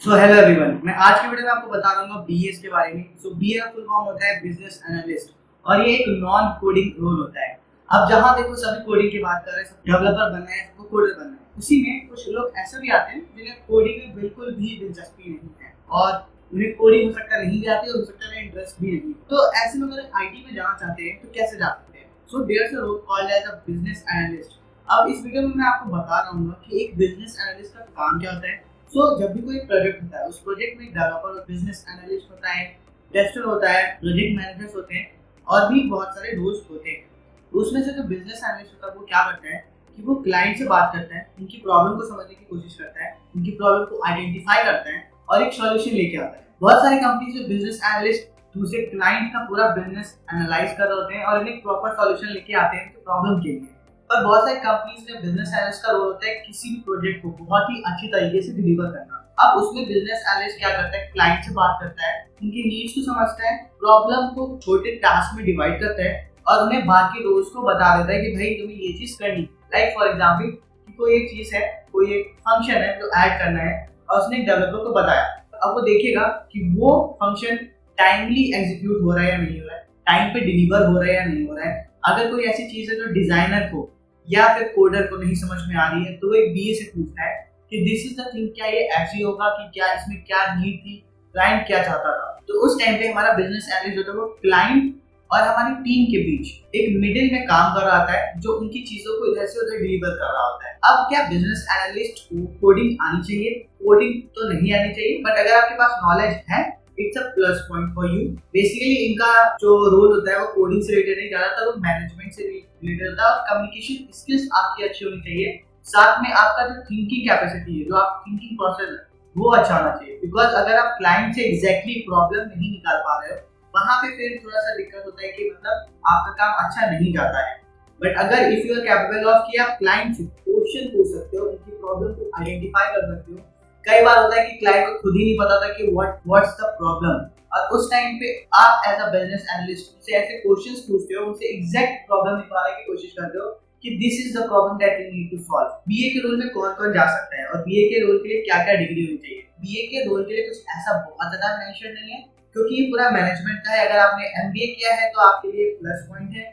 So hello everyone, मैं आज की वीडियो में आपको बता रहा हूँ बीएस के बारे में। सो बीए का फुल फॉर्म होता है बिजनेस एनालिस्ट और ये एक नॉन कोडिंग रोल होता है। अब जहाँ देखो सभी कोडिंग की बात कर रहे हैं, सब डेवलपर बनना है, सबको कोडर बनना है। उसी में कुछ लोग ऐसे भी आते हैं जिन्हें कोडिंग में बिल्कुल भी दिलचस्पी नहीं है और उन्हें कोडिंग हो सकता नहीं भी आती और हो सकता है इंटरेस्ट भी नहीं। तो ऐसे लोग अगर आईटी में जाना चाहते हैं तो कैसे जा सकते हैं? So there is a role called as a business analyst. अब इस वीडियो में मैं आपको बता रहा हूँ कि एक बिजनेस एनालिस्ट का काम क्या होता है। जब भी कोई प्रोजेक्ट होता है, उस प्रोजेक्ट में डेवलपर और बिजनेस एनालिस्ट होता है, टेस्टर होता है, प्रोजेक्ट मैनेजर्स होते हैं और भी बहुत सारे रोल्स होते हैं। उसमें से जो बिजनेस एनालिस्ट होता है वो क्या करता है कि वो क्लाइंट से बात करता है, उनकी प्रॉब्लम को समझने की कोशिश करता है, उनकी प्रॉब्लम को आइडेंटिफाई करता है और एक सॉल्यूशन लेके आता है। बहुत सारी कंपनीज में बिजनेस एनालिस्ट दूसरे क्लाइंट का पूरा बिजनेस एनालाइज कर रहे होते हैं और उन्हें प्रॉपर सॉल्यूशन लेके आते हैं प्रॉब्लम के लिए। पर बहुत सारी कंपनीज में बिजनेस एनालिस्ट का रोल होता है किसी भी प्रोजेक्ट को बहुत ही अच्छी तरीके से डिलीवर करना। अब उसमें बिजनेस एनालिस्ट क्या करता है, क्लाइंट से बात करता है, उनकी नीड्स को समझता है, प्रॉब्लम को छोटे टास्क में डिवाइड करता है और उन्हें बाकी रोल्स को बता देता है कि भाई तुम्हें ये चीज करनी। लाइक फॉर एग्जांपल कि कोई एक चीज है, कोई एक फंक्शन है जो ऐड करना है और उसने डेवलपर को बताया। अब वो देखेगा कि वो फंक्शन टाइमली एग्जीक्यूट हो रहा है या नहीं हो रहा है, टाइम पे डिलीवर हो रहा है या नहीं हो रहा है। अगर कोई ऐसी चीज है जो डिजाइनर को या फिर कोडर को नहीं समझ में आ रही है तो वो एक बीए से पूछता है कि दिस इज द थिंग, क्या ये ऐसी होगा, कि क्या इसमें क्या नीड थी, क्लाइंट क्या चाहता था। तो उस टाइम पे हमारा बिजनेस एनालिस्ट जो था वो क्लाइंट और हमारी टीम के बीच एक मिडिल में काम कर रहा होता है जो उनकी चीजों को इधर से उधर डिलीवर कर रहा होता है। अब क्या बिजनेस एनालिस्ट को कोडिंग आनी चाहिए? कोडिंग तो नहीं आनी चाहिए, बट अगर आपके पास नॉलेज है it's a plus point for you. Basically इनका जो रोल होता है वो कोडिंग से रिलेटेड नहीं, ज्यादातर वो मैनेजमेंट से रिलेटेड होता है और कम्युनिकेशन स्किल्स आपकी अच्छी होनी चाहिए। साथ में आपका जो थिंकिंग कैपेसिटी है, जो आप थिंकिंग प्रोसेस है, वो अच्छा होना चाहिए। बिकॉज अगर आप क्लाइंट से एग्जैक्टली प्रॉब्लम नहीं निकाल पा रहे हो, वहां पे फिर थोड़ा सा दिक्कत होता है कि मतलब आपका काम अच्छा नहीं जाता है। बट अगर if you are capable of कि आप क्लाइंट से क्वेश्चन पूछ सकते हो, उनकी प्रॉब्लम को आइडेंटिफाई कर सकते हो। कई बार होता है कि क्लाइंट को खुद ही नहीं पता था कि व्हाट्स द प्रॉब्लम, और उस टाइम पे आप एज अ बिजनेस एनालिस्ट से ऐसे क्वेश्चंस पूछते हो, उनसे एग्जैक्ट प्रॉब्लम निकालने की कोशिश करते हो कि this is the problem that we need to solve. BA के रोल में कौन कौन जा सकता है और बीए के रोल के लिए क्या क्या डिग्री होनी चाहिए? बीए के रोल के लिए कुछ ऐसा बहुत ज्यादा मेंशन नहीं है क्योंकि ये पूरा मैनेजमेंट का है। अगर आपने एमबीए किया है तो आपके लिए प्लस पॉइंट है।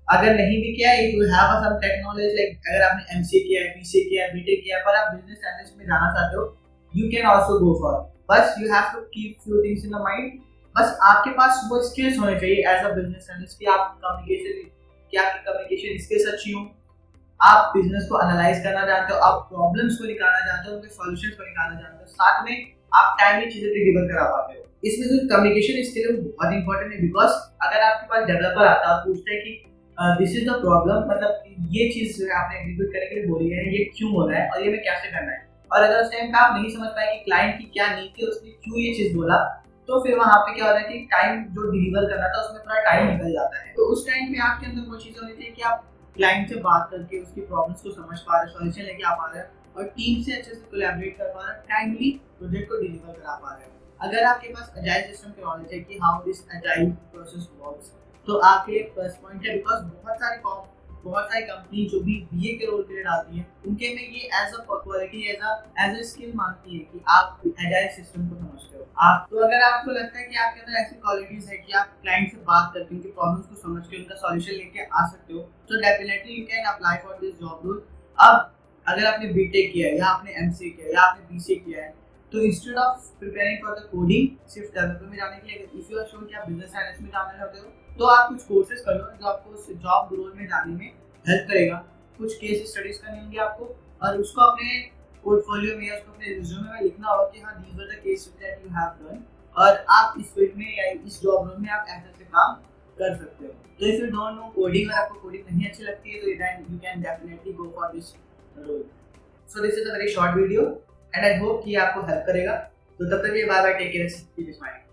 अगर नहीं भी किया है, if you have some tech knowledge, like अगर आपने एमसीए किया है, बीसीए किया है, बीटेक किया है, पर आप बिजनेस एनालिस्ट में जाना चाहते हो, you can also go for. बस you have to keep few things in the mind. बस आपके पास वो स्किल्स होने चाहिए एज अ बिजनेस एनालिस्ट कि आप कम्युनिकेशन, क्या आपकी कम्युनिकेशन स्किल्स अच्छी हो, आप बिजनेस को एनालाइज करना जानते हो, आप प्रॉब्लम्स को निकालना जानते हो, उनके सॉल्यूशंस को निकालना जानते हो, साथ में आप टाइमली चीजें डिलीवर करा पाते हो। इसमें जो कम्युनिकेशन स्किल है वो बहुत इंपॉर्टेंट है। बिकॉज अगर आपके पास डेवलपर आता है और पूछता है कि दिस इज द प्रॉब्लम, मतलब ये चीज आपने एग्जीक्यूट करने के लिए बोली है, ये क्यों हो रहा है और ये मैं कैसे करना है, और अगर उस टाइम पे आप नहीं समझ पाए कि क्लाइंट की क्या नीड थी, उसने क्यों ये चीज बोला, तो फिर वहां पे क्या होता है कि टाइम जो डिलीवर करना था उसमें थोड़ा टाइम निकल जाता है। तो उस टाइम पे आपके अंदर वो चीज होनी चाहिए कि आप क्लाइंट से बात करके उसकी प्रॉब्लम्स को समझ पा रहे, सॉल्यूशन लेके आ पा रहे और टीम से अच्छे से कोलैबोरेट कर पा रहे, टाइमली प्रोजेक्ट को डिलीवर करा पा रहे। अगर आपके पास अजाइल सिस्टम की नॉलेज है कि how this agile process works, तो आपके लिए प्लस पॉइंट है। बिकॉज बहुत सारी कंपनी जो भी बीए के रोल के लिए डालती है, उनके में ये as a quality, as a skill मानती है कि आप अजाइल सिस्टम को समझते हो। आप तो अगर आपको लगता है कि आपके अंदर ऐसी क्वालिटीज है कि आप क्लाइंट से बात करके उनकी प्रॉब्लम्स को समझ के उनका सॉल्यूशन लेके आ सकते हो, तो definitely you can apply for this job role. अब अगर आपने बीटेक किया है या आपने एमसीए किया है या आपने बीसीए किया है, तो instead of preparing for the coding सिर्फ डेवलपर में जाने के लिए, इफ यू आर श्योर कि आप बिजनेस एनालिस्ट में जाना चाहते हो, तो आप कुछ कोर्सेज कर लो जो आपको उस जॉब रोल में जाने में हेल्प करेगा। कुछ केस स्टडीज करनी होंगी आपको और उसको अपने पोर्टफोलियो में या उसको अपने रिज्यूमे में लिखना होगा कि हाँ these were the cases that you have done, और आप इस फील्ड में या इस जॉब रोल में आप ऐसे ऐसे काम कर सकते हो। तो if you don't know coding और आपको कोडिंग नहीं अच्छी लगती है, तो then you can definitely go for this role. So this is a very short video and I hope कि आपको हेल्प करेगा। तो तब तक के लिए bye bye, take care, keep smiling.